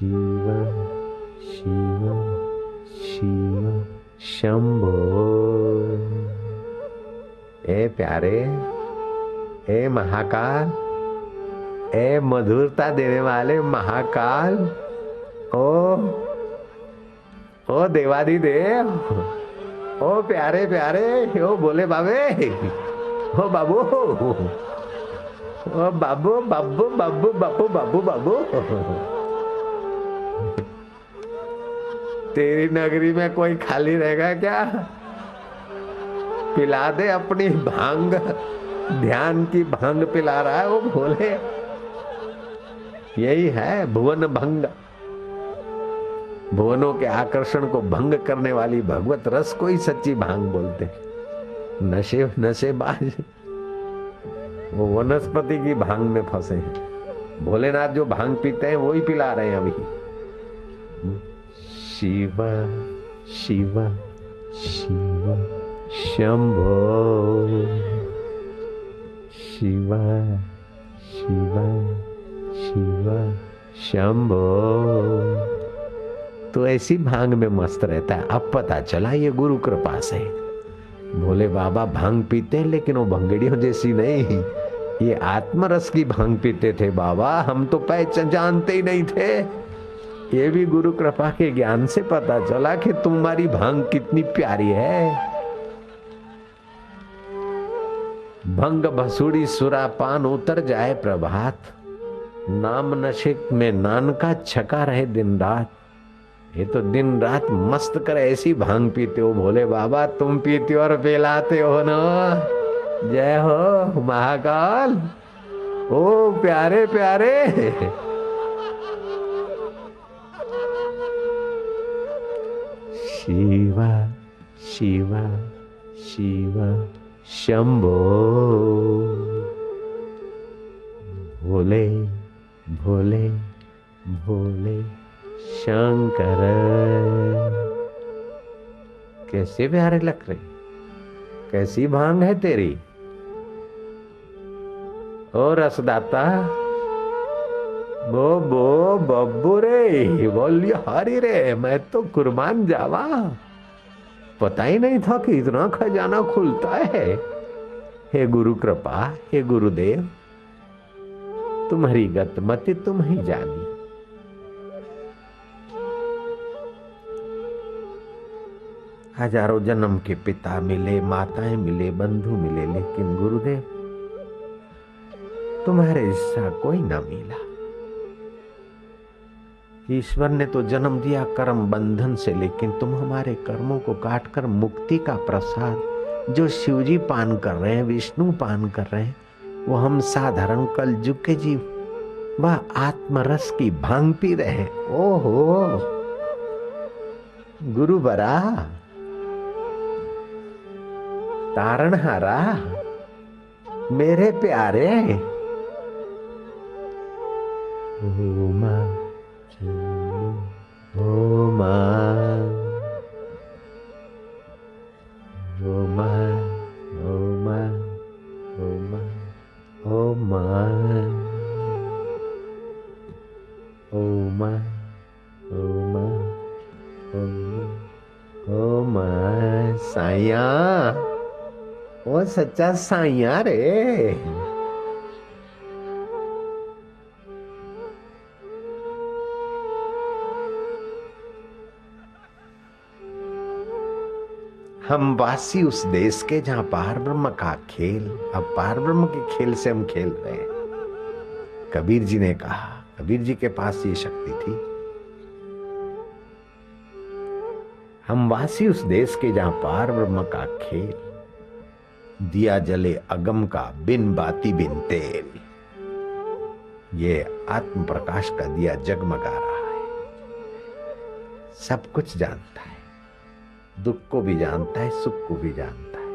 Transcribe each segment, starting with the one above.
शिव शिव शिव शंभो। ए प्यारे, ए महाकाल, ए मधुरता देने वाले महाकाल, ओ देवादिदेव, ओ प्यारे प्यारे, ओ बोले बाबे, ओ बाबू, ओ बाबू बाबू बाबू बाबू बाबू बाबू। तेरी नगरी में कोई खाली रहेगा क्या? पिला दे अपनी भांग, ध्यान की भांग पिला रहा है वो भोले। यही है भुवन भंग, भुवनों के आकर्षण को भंग करने वाली भगवत रस को ही सच्ची भांग बोलते। नशे नशेबाज वो वनस्पति की भांग में फंसे हैं। भोलेनाथ जो भांग पीते हैं वो ही पिला रहे हैं अभी। शिव शिव शिव शंभो, शिव शिव शिव शंभो। तो ऐसी भांग में मस्त रहता है। अब पता चला ये गुरु कृपा से। भोले बाबा भांग पीते हैं लेकिन वो भंगड़ियों जैसी नहीं, ये आत्मरस की भांग पीते थे बाबा। हम तो पहचान जानते ही नहीं थे। ये भी गुरु कृपा के ज्ञान से पता चला कि तुम्हारी भांग कितनी प्यारी है। भंग भसूड़ी सुरापान उतर जाए प्रभात, नाम नशे में नान का छका रहे दिन रात। ये तो दिन रात मस्त कर ऐसी भांग पीते हो भोले बाबा, तुम पीते हो और पिलाते हो ना। जय हो महाकाल, ओ प्यारे प्यारे। शिवा शिवा शिवा शंभो, भोले भोले भोले शंकर। कैसे प्यारे लग रहे, कैसी भांग है तेरी। ओ रसदाता, बो बब्बू रे, बोलिए हरी रे, मैं तो कुर्बान जावा। पता ही नहीं था कि इतना खजाना खुलता है। हे गुरु कृपा, हे गुरुदेव, तुम्हारी गतमति तुम ही जानी। हजारों जन्म के पिता मिले, माताएं मिले, बंधु मिले, लेकिन गुरुदेव तुम्हारे जैसा कोई ना मिला। ईश्वर ने तो जन्म दिया कर्म बंधन से, लेकिन तुम हमारे कर्मों को काटकर मुक्ति का प्रसाद जो शिवजी पान कर रहे हैं, विष्णु पान कर रहे हैं, वो हम साधारण कल युग के जीव वह आत्मरस की भांग पी रहे हैं। ओहो गुरु बरा, तारणहारा, मेरे प्यारे। ओमा ओमा ओमा ओमा ओमा ओमा ओमा ओमा ओमा साया, ओ सच्चा साइया रे। हम वासी उस देश के जहां पार ब्रह्म का खेल, अब पार ब्रह्म के खेल से हम खेल रहे हैं। कबीर जी ने कहा, कबीर जी के पास ये शक्ति थी। हम वासी उस देश के जहां पार ब्रह्म का खेल, दिया जले अगम का बिन बाती बिन तेल। ये आत्म प्रकाश का दिया जगमगा रहा है, सब कुछ जानता है, दुख को भी जानता है, सुख को भी जानता है,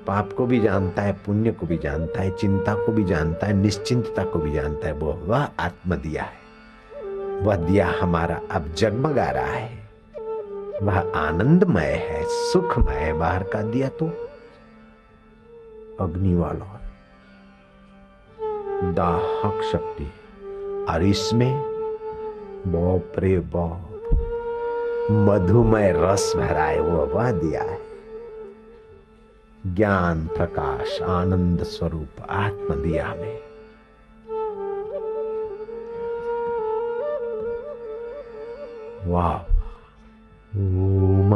पाप को भी जानता है, पुण्य को भी जानता है, चिंता को भी जानता है, निश्चिंतता को भी जानता है। वह आत्म दिया है, वह दिया हमारा अब जगमगा रहा है, वह आनंदमय है, सुखमय है। बाहर का दिया तो अग्नि वाला है, दाहक शक्ति, और इसमें बाप रे बाप, मधुमय रस भराए वो वह दिया है। ज्ञान प्रकाश आनंद स्वरूप आत्म दिया में। वाह, ओम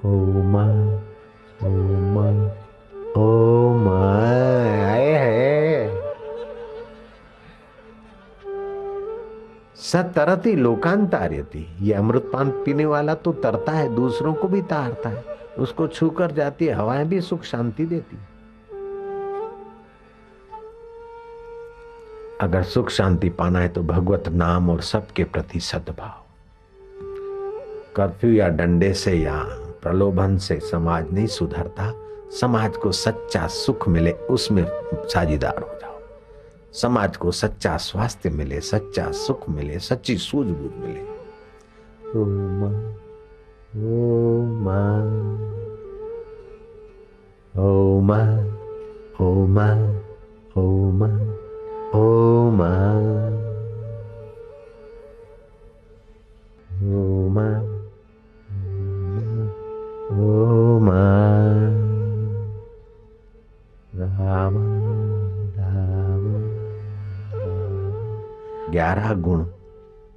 ओम ओम ओम। सतरती लोकांतार्यति, ये अमृतपान पीने वाला तो तरता है, दूसरों को भी तारता है। उसको छूकर जाती है हवाएं भी सुख शांति देती। अगर सुख शांति पाना है तो भगवत नाम और सबके प्रति सद्भाव। कर्फ्यू या डंडे से या प्रलोभन से समाज नहीं सुधरता। समाज को सच्चा सुख मिले उसमें साझीदार हो जाओ। समाज को सच्चा स्वास्थ्य मिले, सच्चा सुख मिले, सच्ची सूझबूझ मिले। ओम ओम ओम ओम ओम ओम ओम ओम राम राम। 11 गुण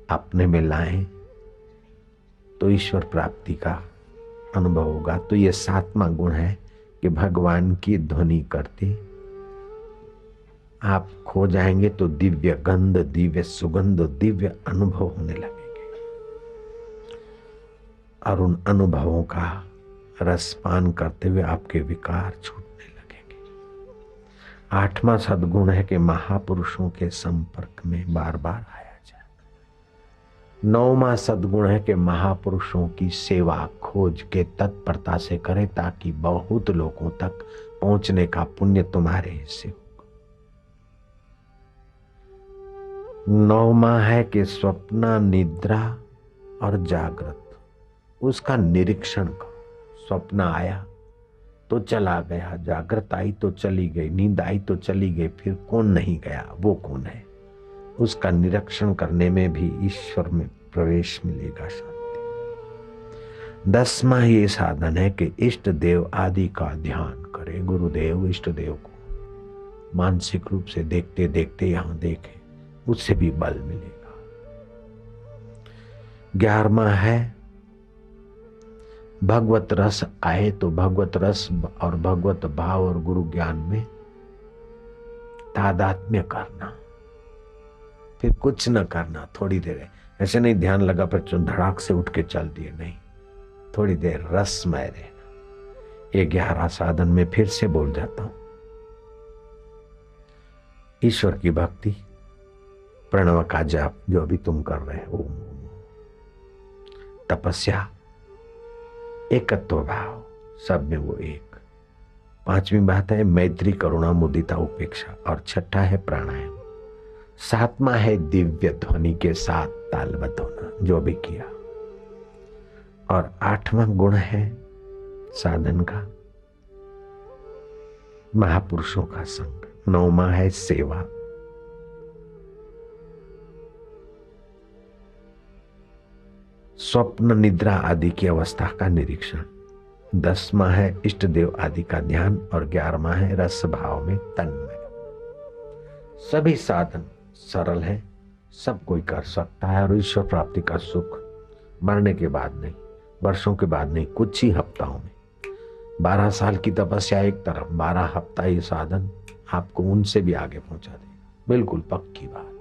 अपने में लाएं तो ईश्वर प्राप्ति का अनुभव होगा। तो ये 7वां गुण है कि भगवान की ध्वनि करते आप खो जाएंगे तो दिव्य गंध, दिव्य सुगंध, दिव्य अनुभव होने लगेंगे और उन अनुभवों का रसपान करते हुए आपके विकार छूटने लगेंगे। 8वां सद्गुण है कि महापुरुषों के संपर्क में बार बार आया जाए। 9वां सद्गुण है कि महापुरुषों की सेवा खोज के तत्परता से करे ताकि बहुत लोगों तक पहुंचने का पुण्य तुम्हारे हिस्से हो। 9वां है कि स्वप्न, निद्रा और जागृत उसका निरीक्षण करो। स्वप्न आया तो चला गया, जागृत आई तो चली गई, नींद आई तो चली गई, फिर कौन नहीं गया, वो कौन है, उसका निरीक्षण करने में भी ईश्वर में प्रवेश मिलेगा, शांति। 10वां ये साधन है कि इष्ट देव आदि का ध्यान करे। गुरुदेव इष्ट देव को मानसिक रूप से देखते देखते यहां देखें, उससे भी बल मिलेगा। 11वां है भगवत रस आए तो भगवत रस और भगवत भाव और गुरु ज्ञान में तादात्म्य करना, फिर कुछ न करना। थोड़ी देर ऐसे नहीं ध्यान लगा पर धड़ाक से उठ के चल दिए, नहीं, थोड़ी देर रसमय रहना। ये 11 साधन में फिर से बोल जाता हूं। ईश्वर की भक्ति, प्रणव का जाप जो अभी तुम कर रहे हो, तपस्या, एकत्व भाव, सब में वो एक। 5वीं बात है मैत्री, करुणा, मुदिता, उपेक्षा और 6ठा है प्राणायाम। 7वां है दिव्य ध्वनि के साथ तालबद्ध होना, जो भी किया। और 8वां गुण है साधन का महापुरुषों का संग। 9वां है सेवा। स्वप्न, निद्रा आदि की अवस्था का निरीक्षण। 10वां है इष्ट देव आदि का ध्यान और 11वां है रस भाव में तन्मय। सभी साधन सरल है, सब कोई कर सकता है और ईश्वर प्राप्ति का सुख मरने के बाद नहीं, वर्षों के बाद नहीं, कुछ ही हफ्ताओं में। 12 साल की तपस्या एक तरफ, 12 हफ्ता ये साधन आपको उनसे भी आगे पहुंचा देगा, बिल्कुल पक्की बात।